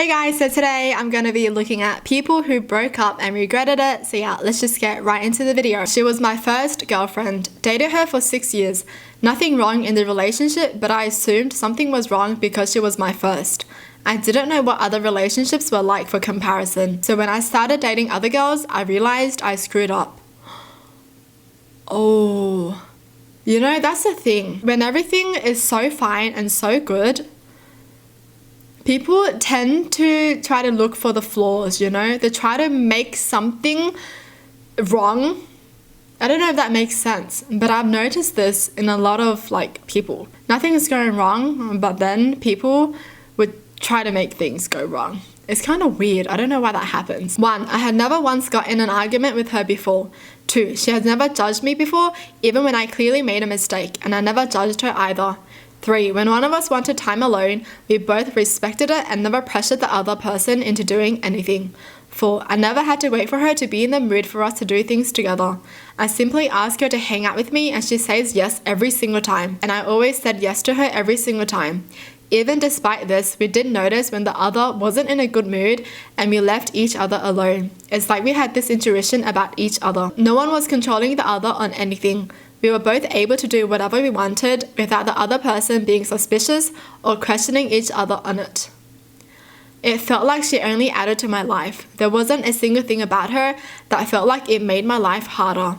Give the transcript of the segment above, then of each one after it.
Hey guys, so today I'm going to be looking at people who broke up and regretted it. So yeah, let's just get right into the video. She was my first girlfriend. Dated her for 6 years. Nothing wrong in the relationship, but I assumed something was wrong because she was my first. I didn't know what other relationships were like for comparison. So when I started dating other girls, I realized I screwed up. Oh, you know, that's the thing. When everything is so fine and so good, people tend to try to look for the flaws, you know? They try to make something wrong. I don't know if that makes sense, but I've noticed this in a lot of people. Nothing is going wrong, but then people would try to make things go wrong. It's kind of weird. I don't know why that happens. 1, I had never once got in an argument with her before. 2, she has never judged me before, even when I clearly made a mistake, and I never judged her either. 3, when one of us wanted time alone, we both respected it and never pressured the other person into doing anything. 4, I never had to wait for her to be in the mood for us to do things together. I simply ask her to hang out with me and she says yes every single time. And I always said yes to her every single time. Even despite this, we did notice when the other wasn't in a good mood and we left each other alone. It's like we had this intuition about each other. No one was controlling the other on anything. We were both able to do whatever we wanted without the other person being suspicious or questioning each other on it. It felt like she only added to my life. There wasn't a single thing about her that felt like it made my life harder.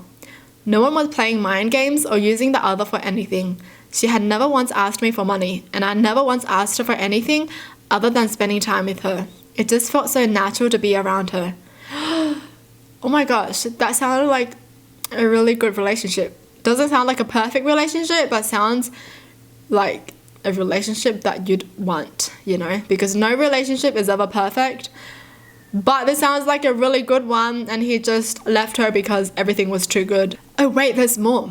No one was playing mind games or using the other for anything. She had never once asked me for money, and I never once asked her for anything other than spending time with her. It just felt so natural to be around her. Oh my gosh, that sounded like a really good relationship. Doesn't sound like a perfect relationship, but sounds like a relationship that you'd want, you know, because no relationship is ever perfect. But this sounds like a really good one, and he just left her because everything was too good. Oh wait, there's more.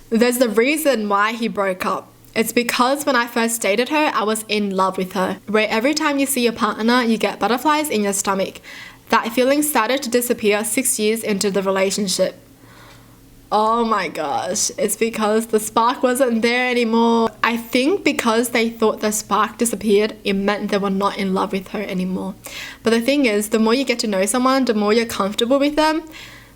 There's the reason why he broke up. It's because when I first dated her, I was in love with her, where every time you see your partner, you get butterflies in your stomach. That feeling started to disappear 6 years into the relationship. Oh my gosh, it's because the spark wasn't there anymore. I think because they thought the spark disappeared, it meant they were not in love with her anymore. But the thing is, the more you get to know someone, the more you're comfortable with them,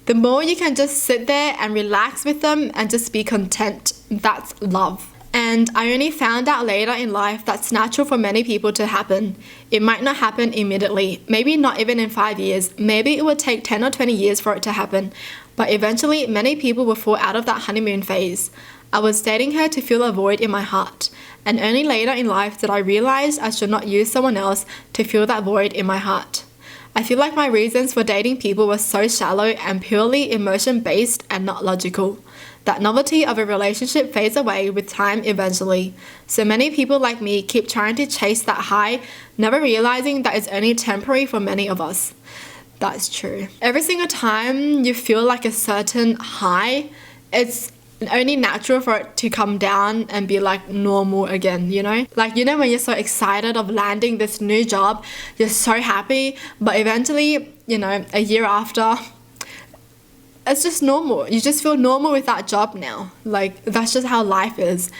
the more you can just sit there and relax with them and just be content. That's love. And I only found out later in life that's natural for many people to happen. It might not happen immediately, maybe not even in 5 years, maybe it would take 10 or 20 years for it to happen. But eventually, many people will fall out of that honeymoon phase. I was dating her to fill a void in my heart, and only later in life did I realize I should not use someone else to fill that void in my heart. I feel like my reasons for dating people were so shallow and purely emotion-based and not logical. That novelty of a relationship fades away with time eventually. So many people like me keep trying to chase that high, never realizing that it's only temporary for many of us. That's true. Every single time you feel like a certain high, it's only natural for it to come down and be like normal again, you know? Like, you know, when you're so excited of landing this new job, you're so happy, but eventually, you know, a year after, it's just normal. You just feel normal with that job now. Like, that's just how life is.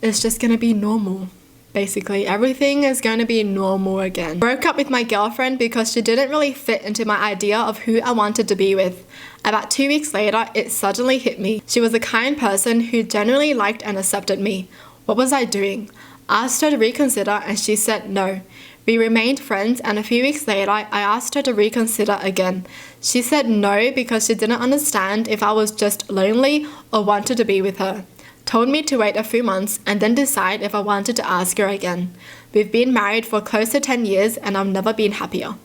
It's just gonna be normal. Basically, everything is going to be normal again. Broke up with my girlfriend because she didn't really fit into my idea of who I wanted to be with. About 2 weeks later, it suddenly hit me. She was a kind person who genuinely liked and accepted me. What was I doing? I asked her to reconsider and she said no. We remained friends, and a few weeks later, I asked her to reconsider again. She said no because she didn't understand if I was just lonely or wanted to be with her. Told me to wait a few months and then decide if I wanted to ask her again. We've been married for close to 10 years and I've never been happier.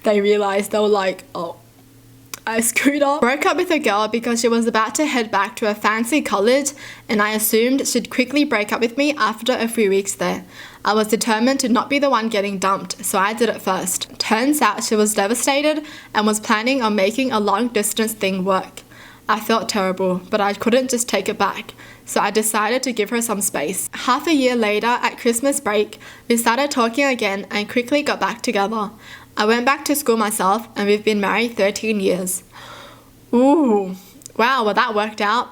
They realized, they were like, oh, I screwed up. Broke up with a girl because she was about to head back to a fancy college, and I assumed she'd quickly break up with me after a few weeks there. I was determined to not be the one getting dumped, so I did it first. Turns out she was devastated and was planning on making a long distance thing work. I felt terrible, but I couldn't just take it back, so I decided to give her some space. Half a year later, at Christmas break, we started talking again and quickly got back together. I went back to school myself, and we've been married 13 years. Ooh, wow, well that worked out.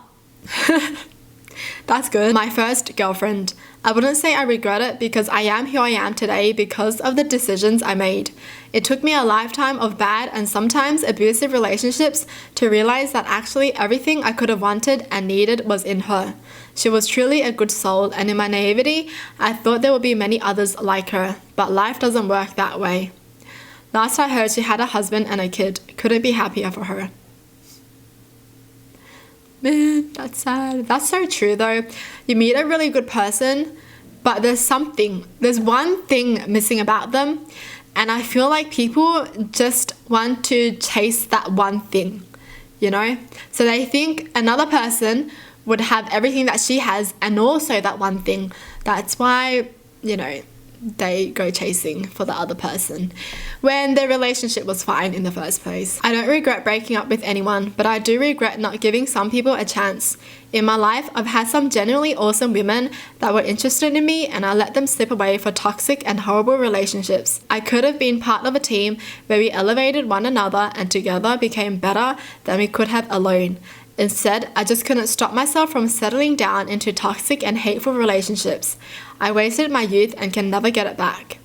That's good. My first girlfriend. I wouldn't say I regret it because I am who I am today because of the decisions I made. It took me a lifetime of bad and sometimes abusive relationships to realize that actually everything I could have wanted and needed was in her. She was truly a good soul, and in my naivety, I thought there would be many others like her, but life doesn't work that way. Last I heard, she had a husband and a kid. Couldn't be happier for her. Man, that's sad. That's so true though. You meet a really good person, but there's one thing missing about them, and I feel like people just want to chase that one thing, you know? So they think another person would have everything that she has and also that one thing. That's why, you know, they go chasing for the other person when their relationship was fine in the first place. I don't regret breaking up with anyone, but I do regret not giving some people a chance. In my life, I've had some genuinely awesome women that were interested in me, and I let them slip away for toxic and horrible relationships. I could have been part of a team where we elevated one another and together became better than we could have alone. Instead, I just couldn't stop myself from settling down into toxic and hateful relationships. I wasted my youth and can never get it back.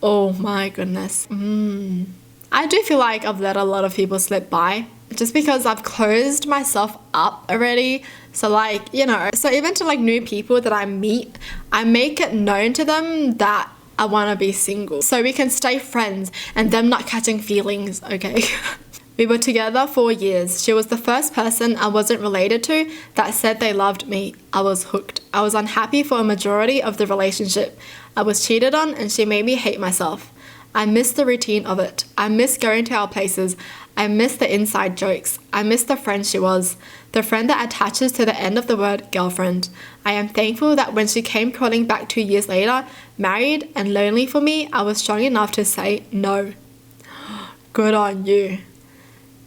Oh my goodness. I do feel like I've let a lot of people slip by just because I've closed myself up already. So like, you know, so even to like new people that I meet, I make it known to them that I want to be single so we can stay friends and them not catching feelings, okay? We were together 4 years. She was the first person I wasn't related to that said they loved me. I was hooked. I was unhappy for a majority of the relationship. I was cheated on and she made me hate myself. I miss the routine of it. I miss going to our places. I miss the inside jokes. I miss the friend she was. The friend that attaches to the end of the word girlfriend. I am thankful that when she came crawling back 2 years later, married and lonely for me, I was strong enough to say no. Good on you.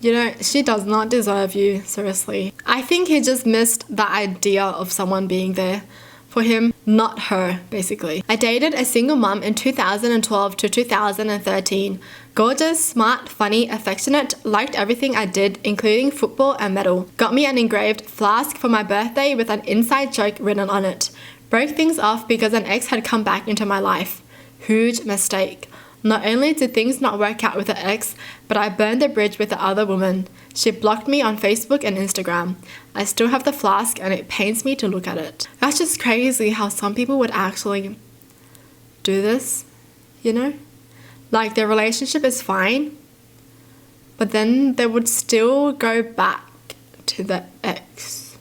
You know, she does not deserve you, seriously. I think he just missed the idea of someone being there for him, not her, basically. I dated a single mum in 2012 to 2013. Gorgeous, smart, funny, affectionate, liked everything I did, including football and metal. Got me an engraved flask for my birthday with an inside joke written on it. Broke things off because an ex had come back into my life. Huge mistake. Not only did things not work out with the ex, but I burned the bridge with the other woman. She blocked me on Facebook and Instagram. I still have the flask and it pains me to look at it. That's just crazy how some people would actually do this, you know? Like their relationship is fine, but then they would still go back to the ex.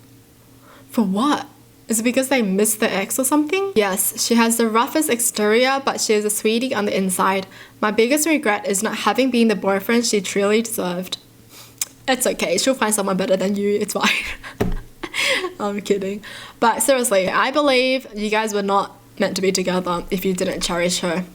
For what? Is it because they miss the ex or something? Yes, she has the roughest exterior, but she is a sweetie on the inside. My biggest regret is not having been the boyfriend she truly deserved. It's okay, she'll find someone better than you, it's fine. I'm kidding. But seriously, I believe you guys were not meant to be together if you didn't cherish her.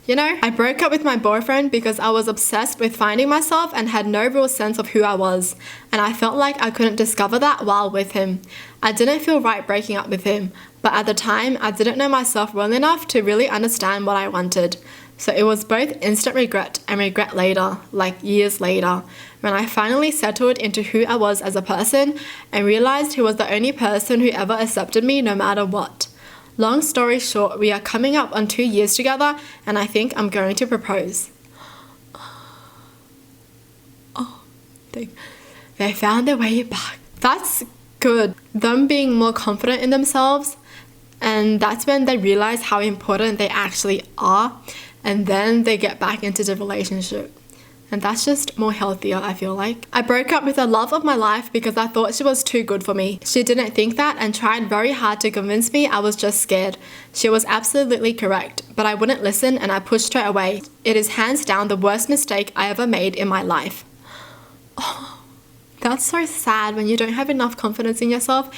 You know, I broke up with my boyfriend because I was obsessed with finding myself and had no real sense of who I was. And I felt like I couldn't discover that while with him. I didn't feel right breaking up with him, but at the time, I didn't know myself well enough to really understand what I wanted. So it was both instant regret and regret later, like years later, when I finally settled into who I was as a person and realized he was the only person who ever accepted me no matter what. Long story short, we are coming up on 2 years together and I think I'm going to propose. Oh, they found their way back. That's good. Them being more confident in themselves, and that's when they realize how important they actually are, and then they get back into the relationship. And that's just more healthier, I feel like. I broke up with the love of my life because I thought she was too good for me. She didn't think that and tried very hard to convince me I was just scared. She was absolutely correct, but I wouldn't listen and I pushed her away. It is hands down the worst mistake I ever made in my life. Oh, that's so sad when you don't have enough confidence in yourself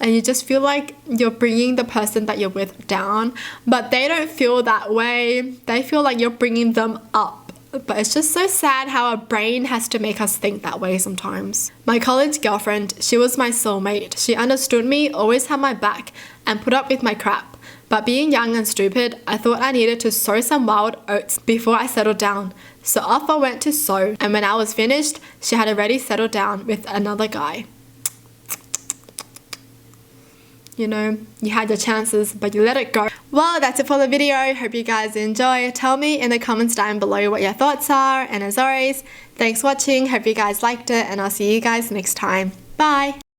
and you just feel like you're bringing the person that you're with down, but they don't feel that way. They feel like you're bringing them up. But it's just so sad how our brain has to make us think that way sometimes. My college girlfriend, she was my soulmate. She understood me, always had my back, and put up with my crap. But being young and stupid, I thought I needed to sow some wild oats before I settled down. So off I went to sow, and when I was finished, she had already settled down with another guy. you know, you had your chances, but you let it go. Well, that's it for the video. Hope you guys enjoy. Tell me in the comments down below what your thoughts are. And as always, thanks for watching. Hope you guys liked it, and I'll see you guys next time. Bye.